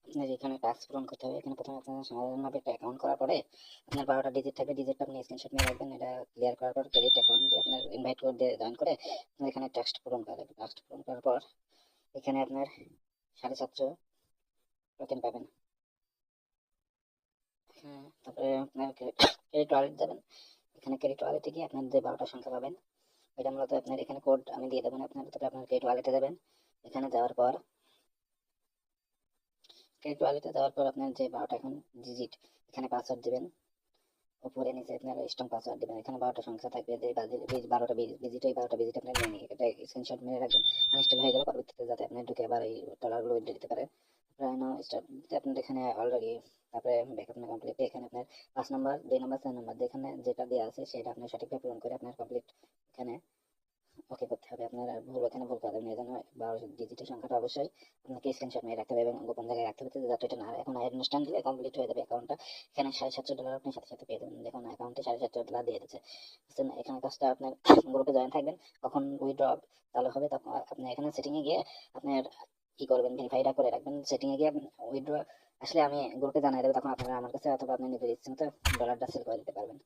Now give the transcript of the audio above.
আপনার এখানে টাস্ক পূরণ করতে হবে। এখানে প্রথমে আপনার সাধারণভাবে একটা অ্যাকাউন্ট করার পরে আপনার 12টা ডিজিট থাকবে। ডিজিটটা আপনি স্ক্রিনশট নিয়ে রাখবেন। এটা ক্লিয়ার করার পর ক্রেডিট অ্যাকাউন্ট দিয়ে আপনার ইনভাইট কোড দিয়ে জয়েন করে আপনার এখানে টাস্ক পূরণ করা লাগবে। টাস্ক পূরণ করার পর এখানে আপনার 750 টোকেন পাবেন। হ্যাঁ, তারপরে আপনার ক্রেডিট ওয়ালেট যাবেন। এখানে ক্রেডিট ওয়ালেটে গিয়ে আপনার যে 12টা সংখ্যা পাবেন এটা মূলত আপনার এখানে কোড আমি দিয়ে দেবেন আপনার। তারপরে আপনার ক্রেডিট ওয়ালেটে যাবেন। এখানে যাওয়ার পর ক্রেডিট ওয়ালেটে যাওয়ার পর আপনার যে 12টা এখন ডিজিট এখানে পাসওয়ার্ড দিবেন। উপরে নিচে আপনার স্ট্রং পাসওয়ার্ড দিবেন। এখানে 12টা সংখ্যা থাকবে, যে 12টা ভিজিট, ওই 12টা ভিজিট আপনার নিয়ে নিয়ে এটা স্ক্রিনশট মেরে রাখবেন। আনইনস্টল হয়ে গেলে পরবর্তীতে যাতে আপনি ঢুকে আবার এই ডলারগুলো উইথড্র দিতে পারেন। স্টার্ট আপনার এখানে অলরেডি, তারপরে ব্যাকআপ না কমপ্লিট, এখানে আপনার 5 নম্বর 2 নম্বর 4 নম্বর যেখানে যেটা দেওয়া আছে সেটা আপনি সঠিকভাবে পূরণ করে আপনার কমপ্লিট এখানে ওকে করতে হবে। আপনার ভুল এখানে ভুল করেন, এই জন্য 12 ডিজিটের সংখ্যাটা অবশ্যই আপনাকে স্ক্রিনশট নিয়ে রাখতে হবে এবং গোপন জায়গায় রাখতে হবে, যাতে এটা না এখন আনস্টান দিলে কমপ্লিট হয়ে যাবে অ্যাকাউন্টটা। এখানে $750 আপনি সাথে সাথে পেয়ে যাবেন। দেখুন অ্যাকাউন্টে $750 দিয়ে দিচ্ছে। বুঝছেন? এখানে কাজটা আপনার গ্রুপে জয়েন থাকবেন, কখন উইথড্র চালু হবে তখন আপনি এখানে সেটিং এ গিয়ে আপনার কি করবেন, ভেরিফাইটা করে রাখবেন। সেটিং এ গিয়ে উইথড্র আসলে আমি গ্রুপে জানাই দেবো, তখন আপনারা আমার কাছে অথবা আপনি নিজের ইচ্ছে মতো ডলারটা সেল করে দিতে পারবেন।